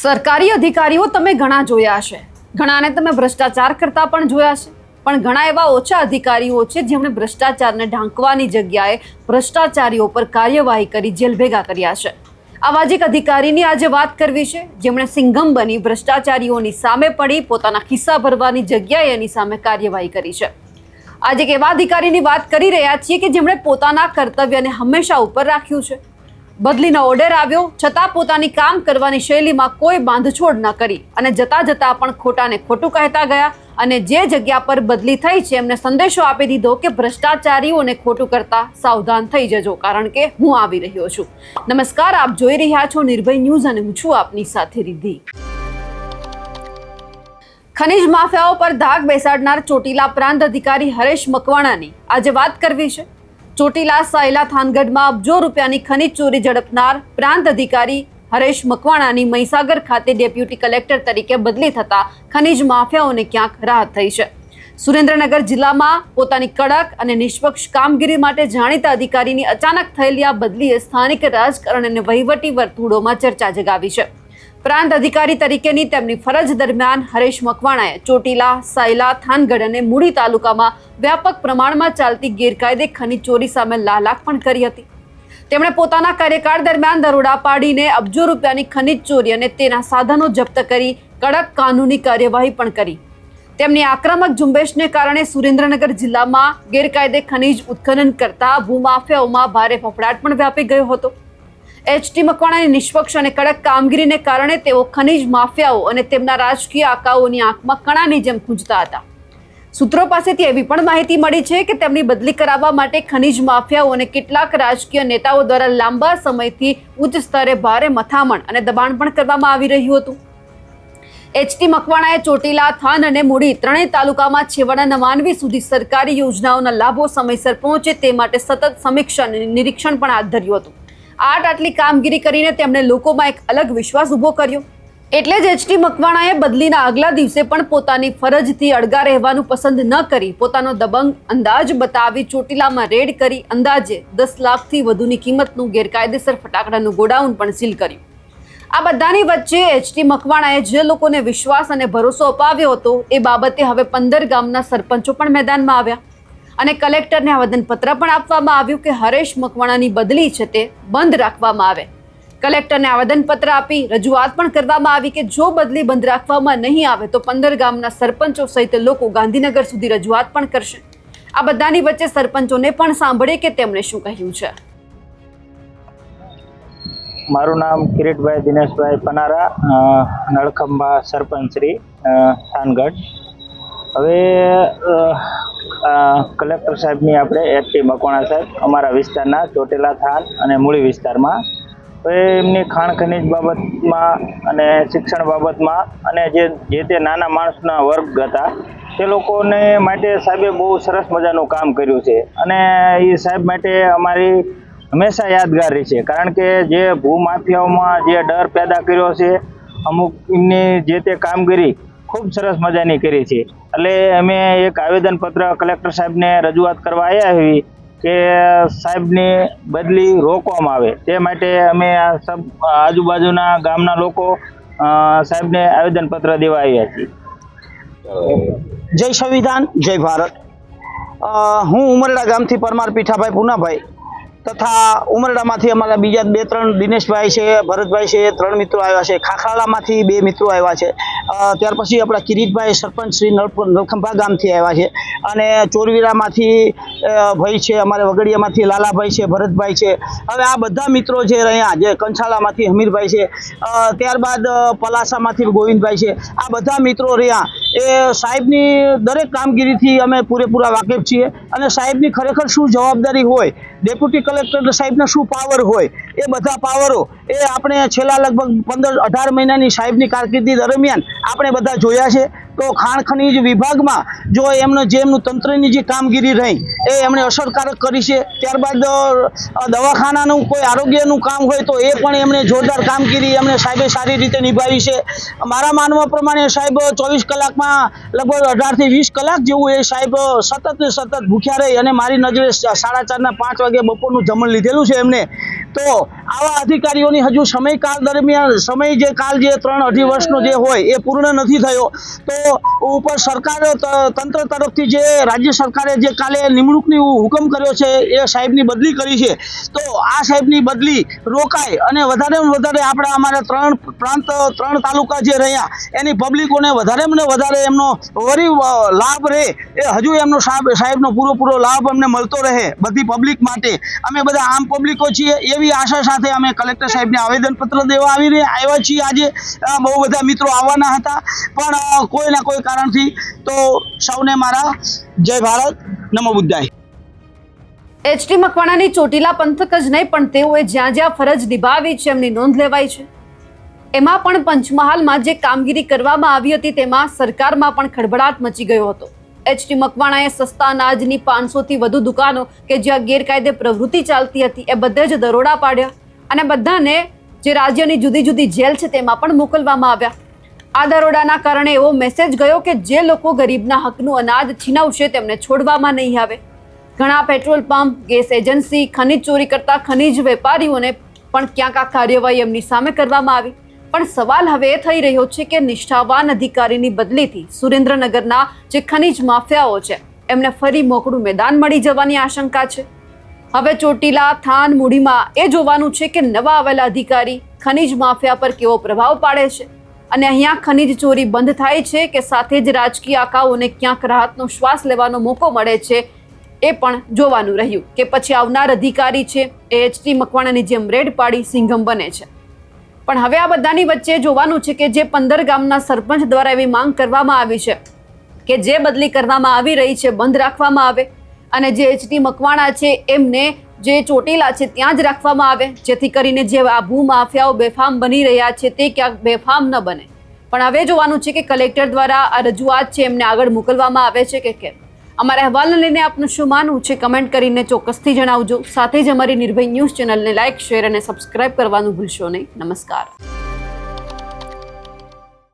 સરકારી અધિકારીઓ તમે ઘણા જોયા હશે, ઘણાને તમે ભ્રષ્ટાચાર કરતા પણ જોયા છે, પણ ઘણા એવા ઓછા અધિકારીઓ છે જેમણે ભ્રષ્ટાચારને ઢાંકવાની જગ્યાએ ભ્રષ્ટાચારીઓ પર કાર્યવાહી કરી જેલ ભેગા કર્યા છે। આવા જ એક અધિકારીની આજે વાત કરવી છે જેમણે સિંઘમ બની ભ્રષ્ટાચારીઓની સામે પડી પોતાના ખિસ્સા ભરવાની જગ્યાએ એની સામે કાર્યવાહી કરી છે। આજે એક એવા અધિકારીની વાત કરી રહ્યા છીએ કે જેમણે પોતાના કર્તવ્યને હંમેશા ઉપર રાખ્યું છે। બદલીનો ઓર્ડર આવ્યો છતાં પોતાની કામ કરવાની શૈલીમાં કોઈ બાંધછોડ ન કરી અને જતા જતા પણ ખોટાને ખોટું કહેતા ગયા અને જે જગ્યા પર બદલી થઈ છે એમને સંદેશો આપી દીધો કે ભ્રષ્ટાચારીઓને ખોટું કરતા સાવધાન થઈ જજો, કારણ કે હું આવી રહ્યો છું। નમસ્કાર, આપ જોઈ રહ્યા છો નિર્ભય ન્યૂઝ અને હું છું આપની સાથે રિદ્ધિ। ખનીજ માફિયાઓ પર ધાક બેસાડનાર ચોટીલા પ્રાંત અધિકારી હરેશ મકવાણાની આજે વાત કરવી છે। ચોટીલા સાયલા થાનગઢમાં અબજો રૂપિયાની ખનીજ ચોરી ઝડપનાર પ્રાંત અધિકારી હરેશ મકવાણાની મહીસાગર ખાતે ડેપ્યુટી કલેક્ટર તરીકે બદલી થતા ખનીજ માફિયાઓને ક્યાંક રાહત થઈ છે। સુરેન્દ્રનગર જિલ્લામાં પોતાની કડક અને નિષ્પક્ષ કામગીરી માટે જાણીતા અધિકારીની અચાનક થયેલી આ બદલીએ સ્થાનિક રાજકારણ અને વહીવટી વર્તુળોમાં ચર્ચા જગાવી છે। પ્રાંત અધિકારી તરીકેની તેમની ફરજ દરમિયાન હરેશ મકવાણાએ ચોટીલા, સાયલા, થાનગઢ અને મૂડી તાલુકામાં વ્યાપક પ્રમાણમાં ચાલતી ગેરકાયદે ખનીજ ચોરી સામે લાલાક પણ કરી હતી। તેમણે પોતાના કાર્યકાળ દરમિયાન દરોડા પાડીને અબજો રૂપિયાની ખનીજ ચોરી અને તેના સાધનો જપ્ત કરી કડક કાનૂની કાર્યવાહી પણ કરી। તેમની આક્રમક ઝુંબેશને કારણે સુરેન્દ્રનગર જિલ્લામાં ગેરકાયદે ખનીજ ઉત્ખનન કરતા ભૂમાફિયાઓમાં ભારે ફફડાટ પણ વ્યાપી ગયો હતો। એચટી મકવાણાની નિષ્પક્ષ અને કડક કામગીરીને કારણે તેઓ ખનીજ માફિયાઓ અને તેમના રાજકીય આકાઓની આંખમાં કણાની જેમ ખૂંચતા હતા। સૂત્રો પાસેથી એવી પણ માહિતી મળી છે કે તેમની બદલી કરાવવા માટે ખનીજ માફિયાઓ અને કેટલાક રાજકીય નેતાઓ દ્વારા લાંબા સમયથી ઉચ્ચ સ્તરે ભારે મથામણ અને દબાણ પણ કરવામાં આવી રહ્યું હતું। એચટી મકવાણાએ ચોટીલા, થાન અને મૂડી ત્રણેય તાલુકામાં છેવાડાના માનવી સુધી સરકારી યોજનાઓના લાભો સમયસર પહોંચે તે માટે સતત સમીક્ષા અને નિરીક્ષણ પણ હાથ ધર્યું હતું। આટલી કામગીરી કરીને તેમણે લોકોમાં એક અલગ વિશ્વાસ ઊભો કર્યો। એટલે જ એચટી મકવાણાએ બદલીના આગલા દિવસે પણ પોતાની ફરજથી અળગા રહેવાનું પસંદ ન કરી પોતાનો દબંગ અંદાજ બતાવી ચોટીલામાં રેડ કરી અંદાજે 10 લાખથી વધુની કિંમતનું ગેરકાયદેસર ફટાકડાનું ગોડાઉન પણ સીલ કર્યું। આ બધાની વચ્ચે એચટી મકવાણાએ જે લોકોને વિશ્વાસ અને ભરોસો અપાવ્યો હતો એ બાબતે હવે 15 ગામના સરપંચો પણ મેદાનમાં આવ્યા અને કલેક્ટરને આવેદનપત્ર પણ આપવામાં આવ્યું કે હરેશ મકવાણાની બદલી છે તે બંધ રાખવામાં આવે। કલેક્ટરને આવેદનપત્ર આપી રજૂઆત પણ કરવામાં આવી કે જો બદલી બંધ રાખવામાં નહીં આવે તો 15 ગામના સરપંચો સહિત લોકો ગાંધીનગર સુધી રજૂઆત પણ કરશે। આ બધાની વચ્ચે સરપંચોને પણ સાંભળીએ કે તેમણે શું કહ્યું છે। મારું નામ કિરીટભાઈ દિનેશભાઈ પનારા, નળખંભા સરપંચ શ્રી થાનગઢ। હવે કલેક્ટર સાહેબની આપણે એચટી મકવાણા સાહેબ અમારા વિસ્તારના ચોટીલા, થાન અને મૂળી વિસ્તારમાં એમની ખાણ ખનીજ બાબતમાં અને શિક્ષણ બાબતમાં અને જે તે નાના માણસના વર્ગ હતા તે લોકોને માટે સાહેબે બહુ સરસ મજાનું કામ કર્યું છે અને એ સાહેબ માટે અમારી હંમેશા યાદગાર રહેશે, કારણ કે જે ભૂમાફિયાઓમાં જે ડર પેદા કર્યો છે અમુક એમની જે તે કામગીરી ખૂબ સરસ મજાની કરી છે। એટલે અમે એક આવેદનપત્ર કલેક્ટર સાહેબને રજૂઆત કરવા આવ્યા છીએ કે સાહેબની બદલી રોકવામાં આવે તે માટે અમે આ આજુબાજુના ગામના લોકો સાહેબને આવેદનપત્ર દેવા આવ્યા છીએ। જય સંવિધાન, જય ભારત। હું ઉમરડા ગામથી પરમાર પીઠાભાઈ પૂનાભાઈ તથા ઉમરડામાંથી અમારા બીજા 2-3 દિનેશભાઈ છે, ભરતભાઈ છે, 3 મિત્રો આવ્યા છે। ખાખરાળામાંથી 2 મિત્રો આવ્યા છે। ત્યાર પછી આપણા કિરીટભાઈ સરપંચ શ્રી નળખંભા ગામથી આવ્યા છે અને ચોરવીરામાંથી ભાઈ છે, અમારે વગડિયામાંથી લાલાભાઈ છે, ભરતભાઈ છે। હવે આ બધા મિત્રો જે રહ્યા, જે કંછાળામાંથી હમીરભાઈ છે, ત્યારબાદ પલાસામાંથી ગોવિંદભાઈ છે, આ બધા મિત્રો રહ્યા એ સાહેબની દરેક કામગીરીથી અમે પૂરેપૂરા વાકેફ છીએ અને સાહેબની ખરેખર શું જવાબદારી હોય, ડેપ્યુટી કલેક્ટર સાહેબના શું પાવર હોય, એ બધા પાવરો એ આપણે છેલ્લા લગભગ 15-18 મહિનાની સાહેબની કારકિર્દી દરમિયાન આપણે બધા જોયા છે। તો ખાણ ખનીજ વિભાગમાં જો એમનું તંત્રની જે કામગીરી રહી એ એમણે અસરકારક કરી છે। ત્યારબાદ દવાખાનાનું કોઈ આરોગ્યનું કામ હોય તો એ પણ એમણે જોરદાર કામગીરી એમણે સાહેબે સારી રીતે નિભાવી છે। મારા માનવા પ્રમાણે સાહેબ 24 કલાકમાં લગભગ 18 થી 20 કલાક જેવું એ સાહેબ સતત ને સતત ભૂખ્યા રહી અને મારી નજરે 4:30 ના 5 વાગે બપોરનું જમણ લીધેલું છે એમને। તો આવા અધિકારીઓની હજુ સમયકાળ દરમિયાન જે 3-2.5 વર્ષનો જે હોય એ પૂર્ણ નથી થયો, તો ઉપર સરકાર તંત્ર તરફથી જે રાજ્ય સરકારે જે કાલે નિમણૂકની હુકમ કર્યો છે, એ સાહેબની બદલી કરી છે, તો આ સાહેબની બદલી રોકાય અને વધારેમાં વધારે અમારા 3 તાલુકા જે રહ્યા એની પબ્લિકોને વધારેમાં વધારે એમનો વરી લાભ રહે, એ હજુ એમનો સાહેબનો પૂરો લાભ અમને મળતો રહે બધી પબ્લિક માટે. અમે બધા આમ પબ્લિકો છીએ, એવી આશા સાથે અમે કલેક્ટર સાહેબને આવેદનપત્ર દેવા આવ્યા છીએ. આજે બહુ બધા મિત્રો આવવાના હતા, પણ કોઈના કોઈ કારણથી, તો સૌને મારા જય ભારત, નમો બુદ્ધાય. એચટી મકવાણાની ચોટીલા પંથક જ નહીં, પણ તેઓએ જ્યાં જ્યાં ફરજ નિભાવી છે એમની નોંધ લેવાઈ છે. એમાં પણ પંચમહાલમાં જે કામગીરી કરવામાં આવી હતી તેમાં સરકારમાં પણ ખળભળાટ મચી ગયો હતો. એચટી મકવાણાએ સસ્તા અનાજની 500થી વધુ દુકાનો કે જ્યાં ગેરકાયદે પ્રવૃત્તિ ચાલતી હતી એ બધે જ દરોડા પાડ્યા અને બધાને જે રાજ્યની જુદી જુદી જેલ છે તેમાં પણ મોકલવામાં આવ્યા. આ દરોડાના કારણે એવો મેસેજ ગયો કે જે લોકો ગરીબના હકનું અનાજ છીનવશે તેમને છોડવામાં નહીં આવે. ઘણા પેટ્રોલ પંપ, ગેસ એજન્સી, ખનીજ ચોરી કરતા ખનીજ વેપારીઓને પણ ક્યાંક આ કાર્યવાહી એમની સામે કરવામાં આવી. પણ સવાલ હવે એ થઈ રહ્યો છે કે નિષ્ઠાવાન અધિકારીની બદલીથી સુરેન્દ્રનગરના જે ખનીજ માફિયાઓ છે એમને ફરી મોકળું મેદાન મળી જવાની આશંકા છે. હવે ચોટીલા, થાન, મૂડીમાં એ જોવાનું છે કે નવા આવેલા અધિકારી ખનીજ માફિયા પર કેવો પ્રભાવ પાડે છે અને અહીંયા ખનીજ ચોરી બંધ થાય છે કે સાથે જ રાજકીય આકાઓને ક્યાંક રાહતનો શ્વાસ લેવાનો મોકો મળે છે, એ પણ જોવાનું રહ્યું કે પછી આવનાર અધિકારી છે એ એચટી મકવાણાની જેમ રેડ પાડી સિંઘમ બને છે. પણ હવે આ બધાની વચ્ચે જોવાનું છે કે જે 15 ગામના સરપંચ દ્વારા એવી માંગ કરવામાં આવી છે કે જે બદલી કરવામાં આવી રહી છે બંધ રાખવામાં આવે અને જે એચટી મકવાણા છે એમને જે ચોટીલા છે ત્યાં જ રાખવામાં આવે, જેથી કરીને જે આ ભૂમાફિયાઓ બેફામ બની રહ્યા છે તે ક્યાંક બેફામ ન બને. પણ હવે જોવાનું છે કે કલેક્ટર દ્વારા આ રજૂઆત છે એમને આગળ મોકલવામાં આવે છે કે કેમ. અમારા અહેવાલને લઈને આપનું શું માનવું છે કમેન્ટ કરીને ચોક્કસથી જણાવજો. સાથે જ અમારી નિર્ભય ન્યૂઝ ચેનલને લાઇક, શેર અને સબસ્ક્રાઇબ કરવાનું ભૂલશો નહીં. નમસ્કાર.